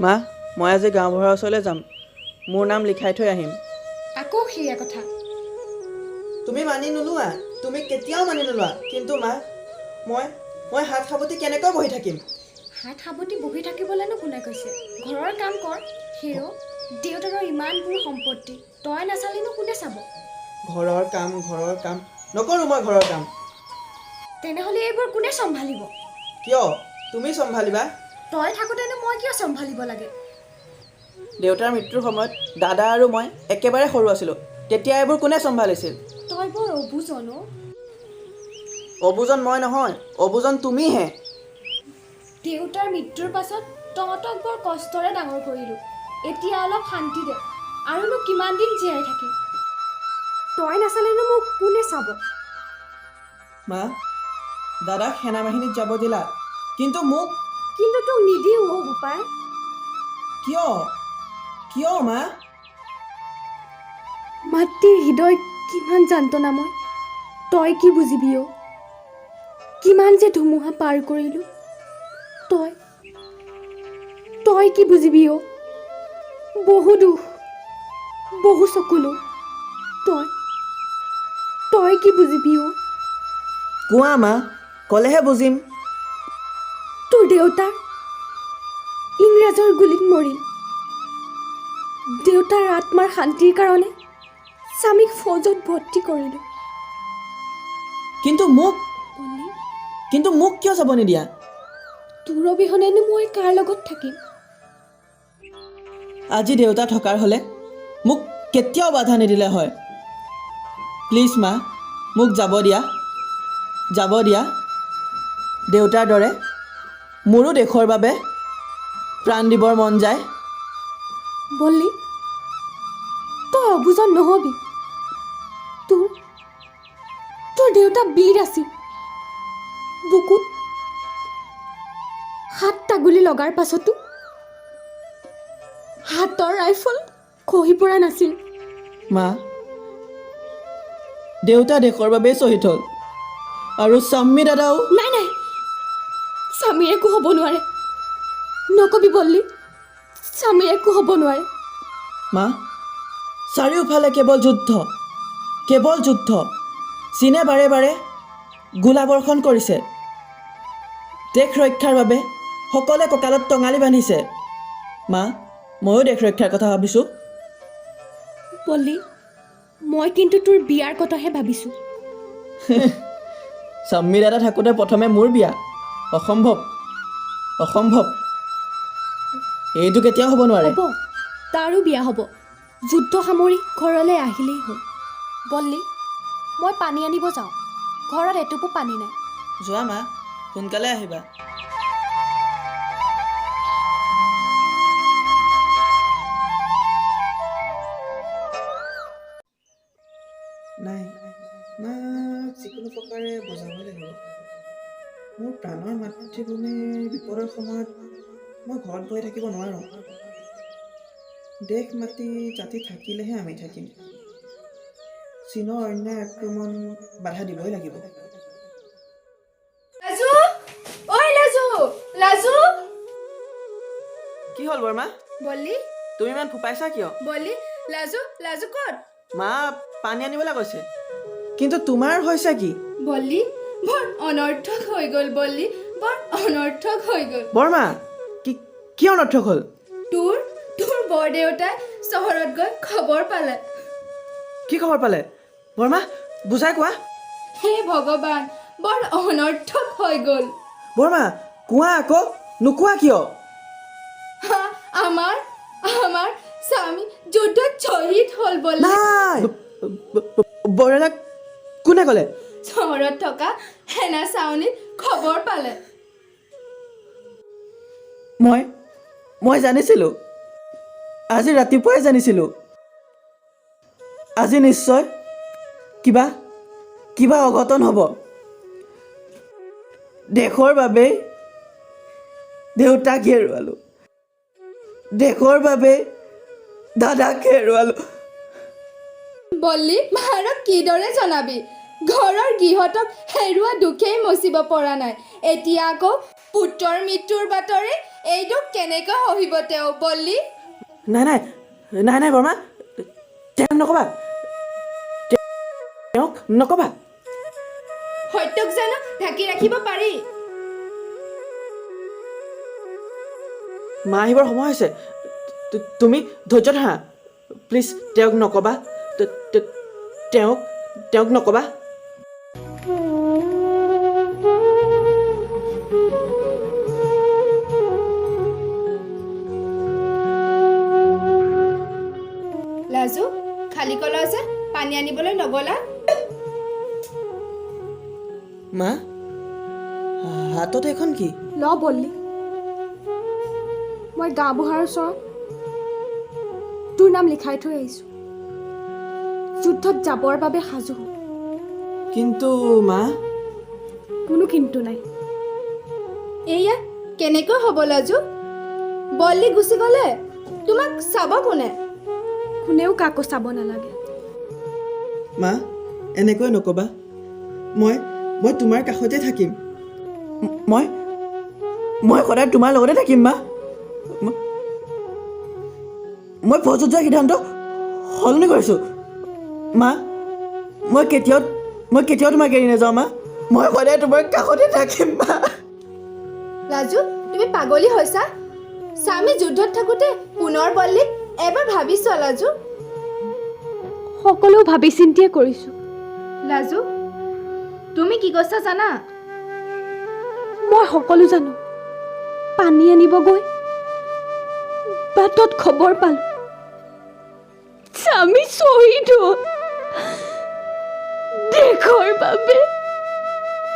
মা, মই আজি গাঁওবুঢ়াৰ ওচৰলৈ যাম। মোৰ নাম লিখাই থৈ আহিম। আকৌ সেয়া কথা। তুমি মানি নোলোৱা, তুমি কেতিয়াও মানি নোলোৱা। কিন্তু মা, মই হাত সাৱটি কেনেকৈ বহি থাকিম? হাত সাৱটি বহি থাকিবলৈনো কোনে কৈছে? ঘৰৰ কাম কৰ। হেৰ' দেউতাৰৰ ইমানবোৰ সম্পত্তি, তই নাচালিনো কোনে চাব? ঘৰৰ কাম নকৰোঁ মই ঘৰৰ কাম। তেনেহ'লে এইবোৰ কোনে চম্ভালিব? কিয়? তুমি চম্ভালিবা। তই থাকোঁতেনো মই কিয় চম্ভালিব লাগে? দেউতাৰ মৃত্যুৰ সময়ত দাদা আৰু মই একেবাৰে সৰু আছিলোঁ। তেতিয়া এইবোৰ কোনে চম্ভালিছিল? তই বৰ অবুজন অ'। অবুজন মই নহয়, অবুজন তুমিহে। দেউতাৰ মৃত্যুৰ পাছত তহঁতক বৰ কষ্টৰে ডাঙৰ কৰিলোঁ। এতিয়া অলপ শান্তি দে, আৰুনো কিমান দিন জীয়াই থাকিম? তই নাচালেনো মোক কোনে চাব? মা, দাদাক সেনাবাহিনীত যাব দিলা, কিন্তু মোক কিন্তু তোক নিদিওঁ অ' বোপাই। কিয় মা? মাতৃৰ হৃদয় কিমান যান্তনাময়, তই কি বুজিবি অ'? কিমান যে ধুমুহা পাৰ কৰিলোঁ, তই কি বুজিবি অ'? বহু দুখ, বহু চকুলো, তই কি বুজিবি অ'? কোৱা মা, ক'লেহে বুজিম। তোৰ দেউতা ইংৰাজৰ গুলীত মৰিল। দেউতাৰ আত্মাৰ শান্তিৰ কাৰণে স্বামীক ফৌজত ভৰ্তি কৰিলোঁ। কিন্তু মোক কিয় যাব নিদিয়া? তোৰ অবিহনেনো মই কাৰ লগত থাকিম? আজি দেউতা থকাৰ হ'লে মোক কেতিয়াও বাধা নিদিলে হয়। প্লিজ মা, মোক যাব দিয়া। দেউতাৰ দৰে মোৰো দেশৰ বাবে প্ৰাণ দিবৰ মন যায়। বল্লী, তই অবুজন নহবি। তোৰ দেউতা বীৰ আছিল। বুকুত 7টা গুলি লগাৰ পাছতো হাতৰ ৰাইফল খহি পৰা নাছিল। মা, দেউতা দেশৰ বাবেই শ্বহীদ হ'ল, আৰু স্বামী দাদাও। নাই, স্বামীৰ একো হ'ব নোৱাৰে। নকবি বল্লী, স্বামীৰ একো হ'ব নোৱাৰে। মা, চাৰিওফালে কেৱল যুদ্ধ। চীনে বাৰে বাৰে গোলাবৰ্ষণ কৰিছে। দেশ ৰক্ষাৰ বাবে সকলোৱে কঁকালত টঙালি বান্ধিছে। মা, ময়ো দেশ ৰক্ষাৰ কথা ভাবিছোঁ। বল্লী, মই কিন্তু তোৰ বিয়াৰ কথাহে ভাবিছোঁ। স্বামী দাদা থাকোঁতে প্ৰথমে মোৰ বিয়া? অসম্ভৱ। এইটো কেতিয়াও হ'ব নোৱাৰে। হ'ব, তাৰো বিয়া হ'ব। যুদ্ধ সামৰি ঘৰলৈ আহিলেই হ'ল। বল্লী, মই পানী আনিব যাওঁ। ঘৰত এটোপো পানী নাই। যোৱা মা, সোনকালে আহিবা। নাই, যিকোনো প্ৰকাৰে বজাবই লাগিব। মোৰ প্ৰাণৰ মাতৃভূমিৰ বিপদৰ সময়ত মই ঘৰত বহি থাকিব নোৱাৰোঁ। দেশ মাটি জাতি থাকিলেহে আমি থাকিম। চীনৰ অন্যায় আক্ৰমণ বাধা দিবই লাগিব। লাজু! কি হ'ল বৰমা? বল্লী, তুমি ইমান ফোপাইছা কিয়? বল্লী, লাজু ক'ত? মা পানী আনিবলৈ কৈছে। কিন্তু তোমাৰ হৈছে কি? বল্লী, বৰ অনৰ্থক হৈ গ'ল বল্লী, বৰ অনৰ্থক হৈ গ'ল। বৰমা, কি অনৰ্থক হ'ল? তোৰ বৰদেউতাই চহৰত গৈ খবৰ পালে। কি খবৰ পালে? বৰমা, বুজাই কোৱা। হে ভগৱান, বৰ অনৰ্থক হৈ গ'ল। বৰমা, কোৱা আকৌ, নোকোৱা কিয়? আমাৰ স্বামী যুদ্ধত শ্বহীদ হ'ল বল্লী। নাই, বৰদাক কোনে ক'লে? চহৰত থকা সেনা চাউনীত খবৰ পালে। মই জানিছিলোঁ। আজি ৰাতিপুৱাই জানিছিলোঁ। আজি নিশ্চয় কিবা অঘটন হ'ব। দেশৰ বাবেই দেউতাক হেৰুৱালোঁ। দেশৰ বাবেই দাদাক হেৰুৱালোঁ। বল্লী, মাৰক কিদৰে জনাবি? ঘৰৰ গৃহতক হেৰুৱা দুখেই মচিব পৰা নাই। এতিয়া আকৌ পুত্ৰৰ মৃত্যুৰ বাতৰি এইটো কেনেকৈ সহিব তেওঁ বল্লি? নাই নাই নাই নাই বৰমা, তেওঁক নক'বা, তেওঁক নক'বা। সত্যক জানো ঢাকি ৰাখিব পাৰি? মা আহিবৰ সময় হৈছে, তুমি ধৈৰ্য ধৰা। প্লিজ তেওঁক নক'বা, তেওঁক নক'বা। লাজু, খালী কলহ যে পানী আনিবলৈ নগলা? মা, হাতত এখন কি? ল বল্লি, মই গাঁওবুঢ়াৰ ওচৰত তোৰ নাম লিখাই থৈ আহিছোঁ। যুদ্ধত যাবৰ বাবে সাজু হ। কিন্তু মা, কোনো কিন্তু নাই। এয়া কেনেকৈ হ'ব লাজু? বল্লি গুচি গ'লে তোমাক চাব কোনে? কোনেও কাকো চাব নালাগে। মা, এনেকৈ নক'বা। মই তোমাৰ কাষতে থাকিম। মই সদায় তোমাৰ লগতে থাকিম মা। মই ফৌজত যোৱাৰ সিদ্ধান্ত সলনি কৰিছোঁ মা। মই কেতিয়াও তোমাক এৰি নাযাওঁ মা। মই সদায় তোমাৰ কাষতে থাকিম মা। লাজু, তুমি পাগলী হৈছা? স্বামী যুদ্ধত থাকোঁতে পুনৰ বল্লিক এবাৰ ভাবিছোৱা লাজু। সকলো ভাবি চিন্তিয়ে কৰিছোঁ। লাজু, তুমি কি কৈছা জানা? মই সকলো জানো। পানী আনিব গৈ বাটত খবৰ পালোঁ স্বামী শ্বহীদ হ'ল। দেশৰ বাবে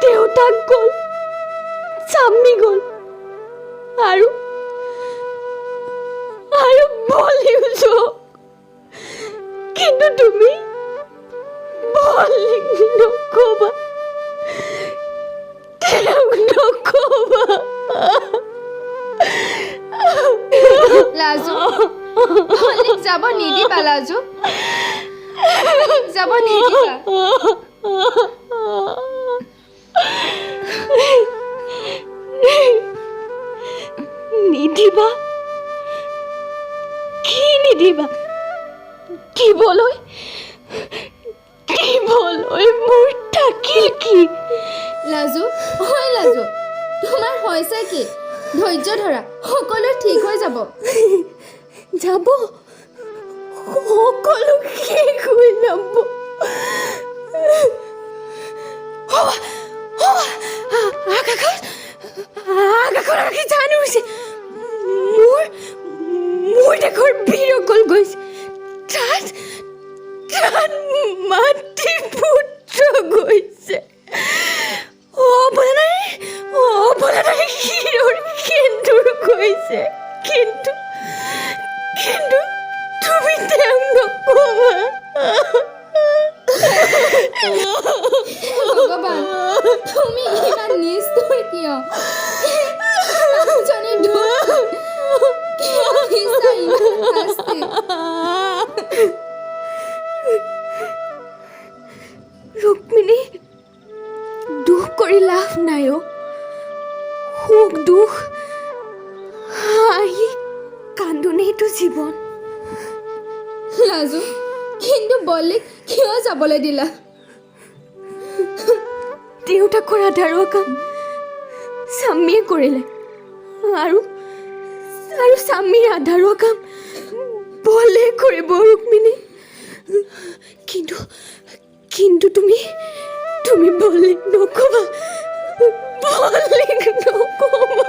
দেউতাক গ'ল, স্বামী গ'ল, আৰু বলিও যোগ। কিন্তু তুমি বলিক নক'বা, তেওঁক নক'বা। লাজু, বলিক যাব নিদিবা লাজু, যাব নিদিবা। নিদিবা? কি নিদিবা? দিবলৈ মোৰ থাকিল কি? লাজু, ঐ লাজু, তোমাৰ হৈছে কি? ধৈৰ্য ধৰা, সকলো ঠিক হৈ যাব। সকলো শেষ হৈ যাব। আকাশত আকাশী জান উৰিছে। মোৰ দেশৰ বীৰসকল গৈছে। তাত মাতৃ পুত্ৰ গৈছে। অবলানাৰী শিৰৰ সেন্দুৰ গৈছে। কিন্তু তুমি তেওঁক নক'বা। ভগৱান, তুমি ইমান নিষ্ঠুৰ কিয়? মানুহজনী ৰুক্মিণী, দুখ কৰি লাভ নাই অ'। সুখ দুখ হাঁহি কান্দোনেইতো জীৱন। লাজু, কিন্তু বল্লিক কিয় যাবলৈ দিলা? দেউতাকৰ আধাৰৰ কাম স্বামীয়ে কৰিলে, আৰু স্বামীৰ আধাৰৰ কাম বল্লিয়ে কৰিব ৰুক্মিণী। কিন্তু তুমি বল্লিক নক'বা, বল্লিক নক'বা।